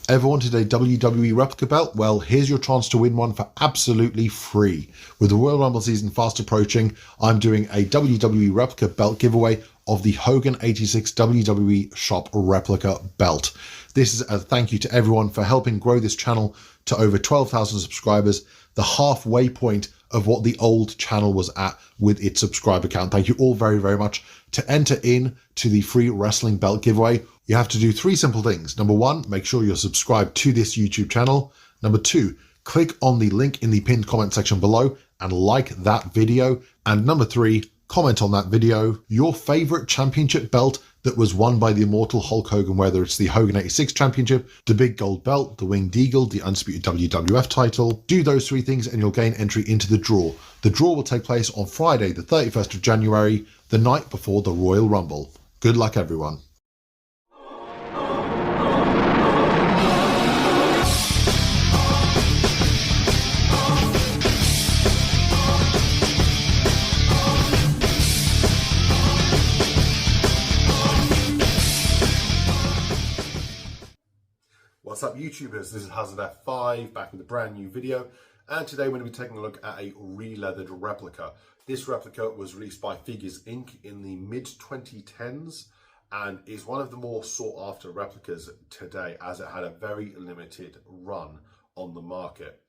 Ever wanted a WWE replica belt? Well, here's your chance to win one for absolutely free. With the Royal Rumble season fast approaching, I'm doing a WWE replica belt giveaway of the Hogan 86 WWE Shop replica belt. This is a thank you to everyone for helping grow this channel to over 12,000 subscribers, the halfway point of what the old channel was at with its subscriber count. Thank you all very, very much. To enter in to the free wrestling belt giveaway, you have to do three simple things. Number one, make sure you're subscribed to this YouTube channel. Number two, click on the link in the pinned comment section below and like that video. And number three, comment on that video your favorite championship belt that was won by the immortal Hulk Hogan, whether it's the Hogan 86 championship, the big gold belt, the winged eagle, the undisputed WWF title. Do those three things and you'll gain entry into the draw. The draw will take place on Friday, the 31st of January, the night before the Royal Rumble. Good luck, everyone. What's up, YouTubers? This is HazardF5 back with a brand new video, and today we're going to be taking a look at a releathered replica. This replica was released by Figures Inc. in the mid-2010s and is one of the more sought after replicas today, as it had a very limited run on the market.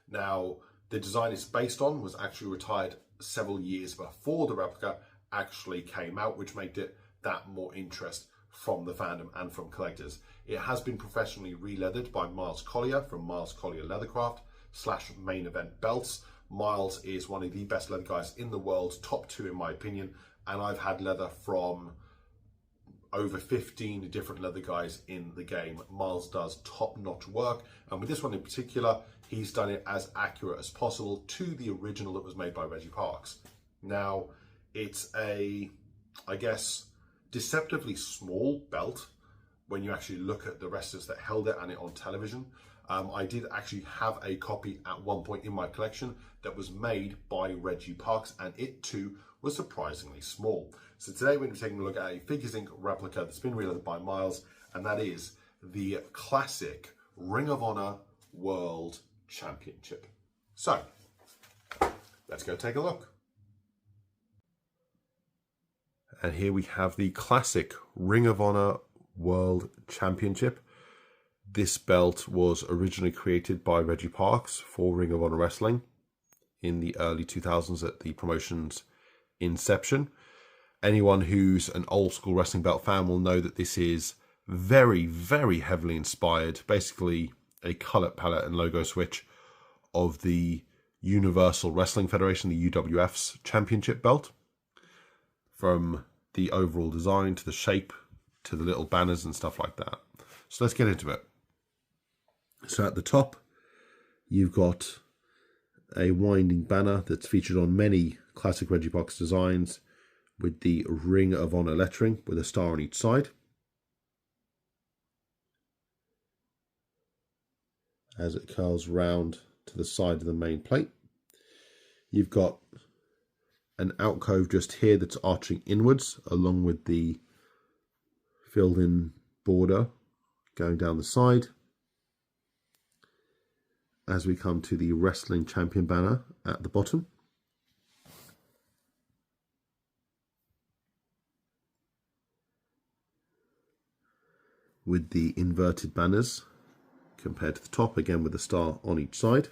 Now, the design it's based on was actually retired several years before the replica actually came out, which made it that more interest from the fandom and from collectors. It has been professionally re-leathered by Miles Collier from Miles Collier Leathercraft / Main Event Belts. Miles is one of the best leather guys in the world, top two in my opinion, and I've had leather from over 15 different leather guys in the game. Miles does top-notch work, and with this one in particular, he's done it as accurate as possible to the original that was made by Reggie Parks. Now, it's a, I guess, deceptively small belt when you actually look at the wrestlers that held it and it on television. I did actually have a copy at one point in my collection that was made by Reggie Parks, and it too was surprisingly small. So today we're going to be taking a look at a Figures Inc. replica that's been releathered by Miles, and that is the classic Ring of Honor World Championship. So let's go take a look. And here we have the classic Ring of Honor World Championship. This belt was originally created by Reggie Parks for Ring of Honor Wrestling in the early 2000s at the promotion's inception. Anyone who's an old school wrestling belt fan will know that this is very, very heavily inspired, basically a color palette and logo switch of the Universal Wrestling Federation, the UWF's championship belt. From the overall design to the shape to the little banners and stuff like that. So let's get into it. So at the top, you've got a winding banner that's featured on many classic Reggie Parks designs with the Ring of Honor lettering with a star on each side. As it curls round to the side of the main plate, you've got an alcove just here that's arching inwards, along with the filled in border going down the side. As we come to the wrestling champion banner at the bottom. With the inverted banners compared to the top, again with a star on each side.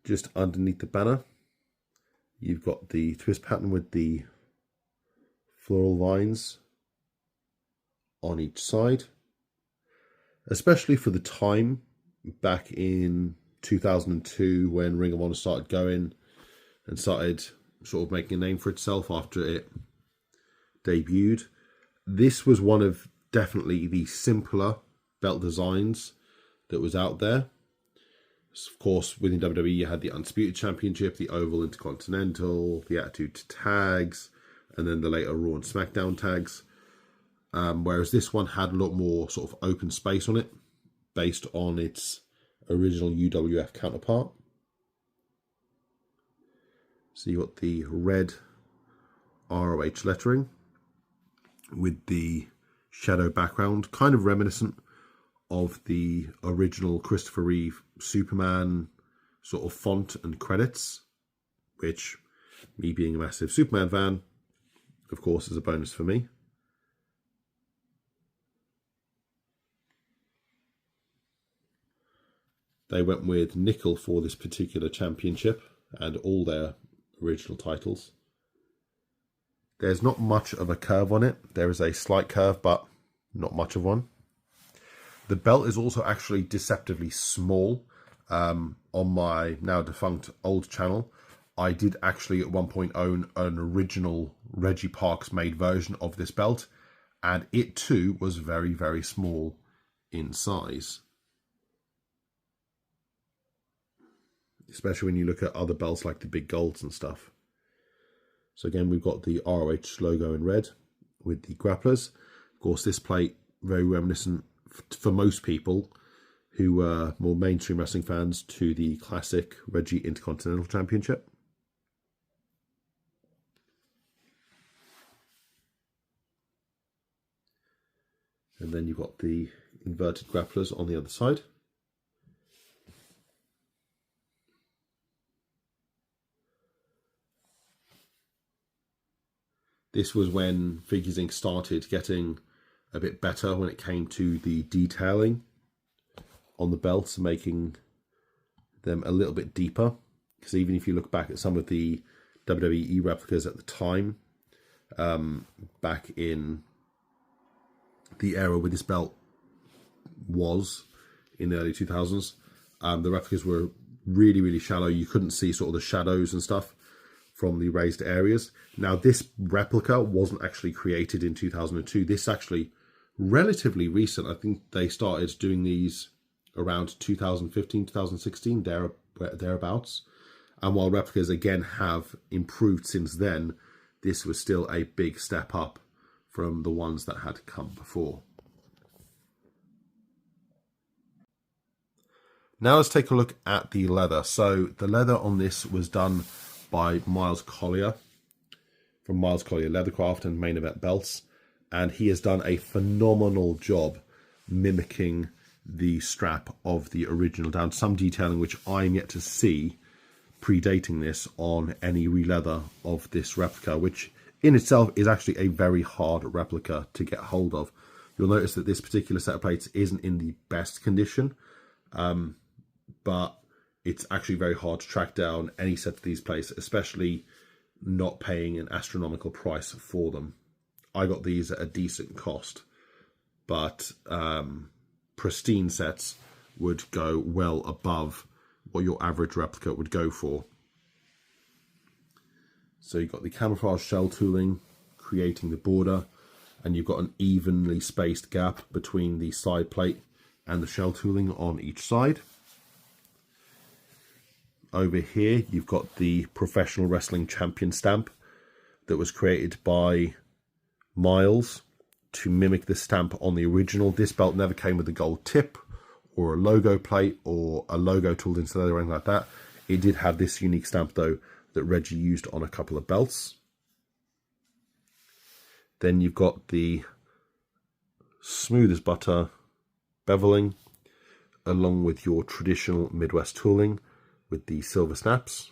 Just underneath the banner, you've got the twist pattern with the floral vines on each side. Especially for the time back in 2002 when Ring of Honor started going and started sort of making a name for itself after it debuted. This was one of definitely the simpler belt designs that was out there. Of course, within WWE, you had the Undisputed Championship, the Oval Intercontinental, the Attitude Tags, and then the later Raw and SmackDown tags. Whereas this one had a lot more sort of open space on it, based on its original UWF counterpart. So you got the red ROH lettering with the shadow background, kind of reminiscent of the original Christopher Reeve Superman sort of font and credits, which, me being a massive Superman fan, of course, is a bonus for me. They went with nickel for this particular championship and all their original titles. There's not much of a curve on it. There is a slight curve, but not much of one. The belt is also actually deceptively small. On my now defunct old channel, I did actually at one point own an original Reggie Parks made version of this belt, and it too was very, very small in size. Especially when you look at other belts like the big golds and stuff. So again, we've got the ROH logo in red with the grapplers. Of course, this plate, very reminiscent for most people who were more mainstream wrestling fans to the classic Reggie Intercontinental Championship. And then you've got the inverted grapplers on the other side. This was when Figures Inc. started getting a bit better when it came to the detailing on the belts, making them a little bit deeper. Because even if you look back at some of the WWE replicas at the time, back in the era where this belt was in the early 2000s, the replicas were really, really shallow. You couldn't see sort of the shadows and stuff from the raised areas. Now, this replica wasn't actually created in 2002. This is actually relatively recent. I think they started doing these around 2015, 2016, thereabouts. And while replicas again have improved since then, this was still a big step up from the ones that had come before. Now let's take a look at the leather. So the leather on this was done by Miles Collier from Miles Collier Leathercraft and Main Event Belts, and he has done a phenomenal job mimicking the strap of the original, down to some detailing which I'm yet to see predating this on any re-leather of this replica, which in itself is actually a very hard replica to get hold of. You'll notice that this particular set of plates isn't in the best condition, but it's actually very hard to track down any set of these plates, especially not paying an astronomical price for them. I got these at a decent cost, but pristine sets would go well above what your average replica would go for. So you've got the camouflage shell tooling creating the border, and you've got an evenly spaced gap between the side plate and the shell tooling on each side. Over here, you've got the Professional Wrestling Champion stamp that was created by Miles to mimic the stamp on the original. This belt never came with a gold tip or a logo plate or a logo tooled into leather or anything like that. It did have this unique stamp, though, that Reggie used on a couple of belts. Then you've got the smooth as butter beveling, along with your traditional Midwest tooling, with the silver snaps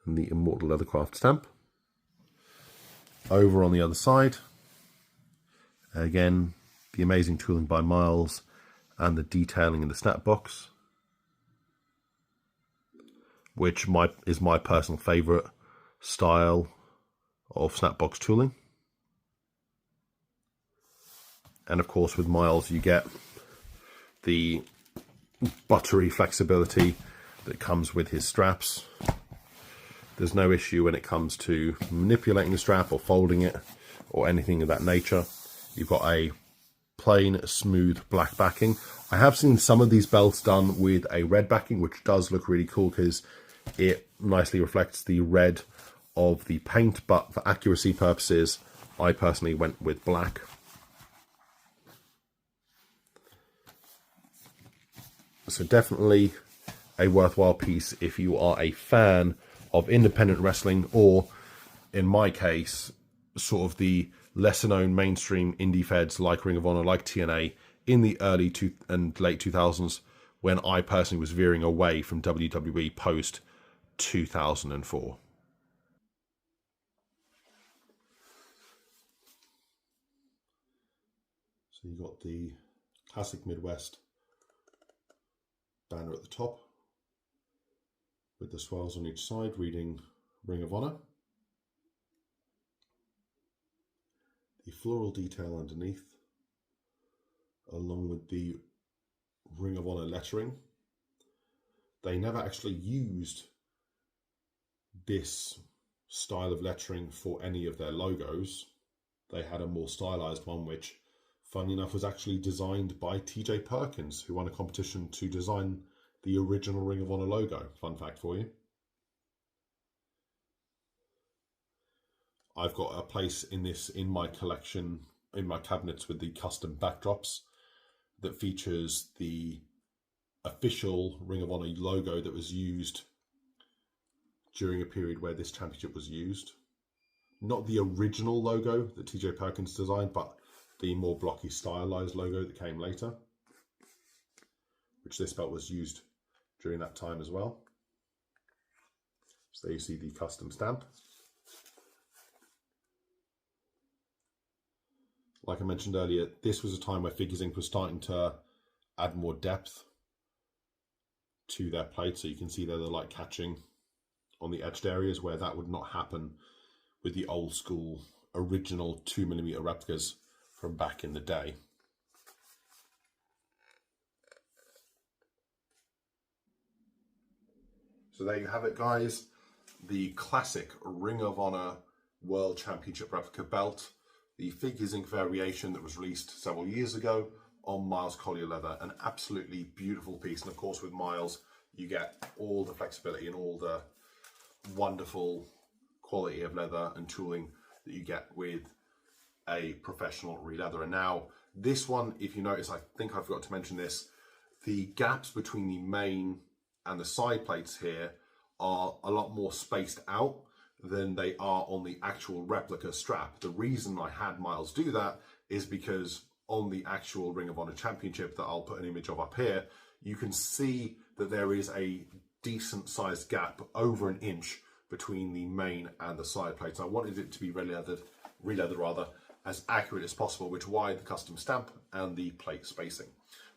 and the Immortal Leathercraft stamp. Over on the other side, again, the amazing tooling by Miles and the detailing in the snap box, which is my personal favourite style of snapbox tooling. And of course, with Miles, you get the buttery flexibility that comes with his straps. There's no issue when it comes to manipulating the strap or folding it or anything of that nature. You've got a plain, smooth black backing. I have seen some of these belts done with a red backing, which does look really cool because it nicely reflects the red of the paint, but for accuracy purposes, I personally went with black. So definitely a worthwhile piece if you are a fan of independent wrestling, or in my case, sort of the lesser known mainstream indie feds like Ring of Honor, like TNA in the early and late 2000s, when I personally was veering away from WWE post 2004. So you got the Classic Midwest banner at the top with the swirls on each side reading Ring of Honor. The floral detail underneath, along with the Ring of Honor lettering. They never actually used this style of lettering for any of their logos. They had a more stylized one, which, funny enough, was actually designed by TJ Perkins, who won a competition to design the original Ring of Honor logo. Fun fact for you. I've got a place in my collection, in my cabinets, with the custom backdrops that features the official Ring of Honor logo that was used during a period where this championship was used. Not the original logo that TJ Perkins designed, but the more blocky stylized logo that came later, which this belt was used during that time as well. So there you see the custom stamp. Like I mentioned earlier, this was a time where Figures Inc. was starting to add more depth to their plate. So you can see there the light catching on the edged areas where that would not happen with the old school original 2mm replicas from back in the day. So there you have it, guys. The classic Ring of Honor World Championship replica belt. The Figures Inc. variation that was released several years ago on Miles Collier leather. An absolutely beautiful piece. And of course with Miles, you get all the flexibility and all the wonderful quality of leather and tooling that you get with a professional re-leather. And now this one, if you notice, I think I forgot to mention this, the gaps between the main and the side plates here are a lot more spaced out than they are on the actual replica strap. The reason I had Miles do that is because on the actual Ring of Honor Championship that I'll put an image of up here, you can see that there is a decent sized gap, over an inch, between the main and the side plates. I wanted it to be re-leathered as accurate as possible, which is why the custom stamp and the plate spacing.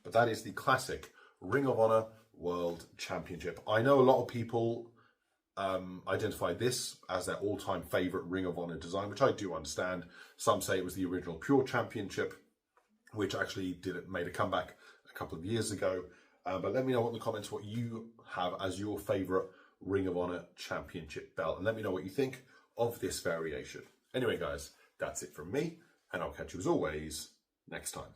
But that is the classic Ring of Honor World Championship. I know a lot of people identify this as their all-time favorite Ring of Honor design, which I do understand. Some say it was the original Pure Championship, which actually made a comeback a couple of years ago. But let me know in the comments what you have as your favorite Ring of Honor Championship belt, and let me know what you think of this variation. Anyway, guys, that's it from me, and I'll catch you as always next time.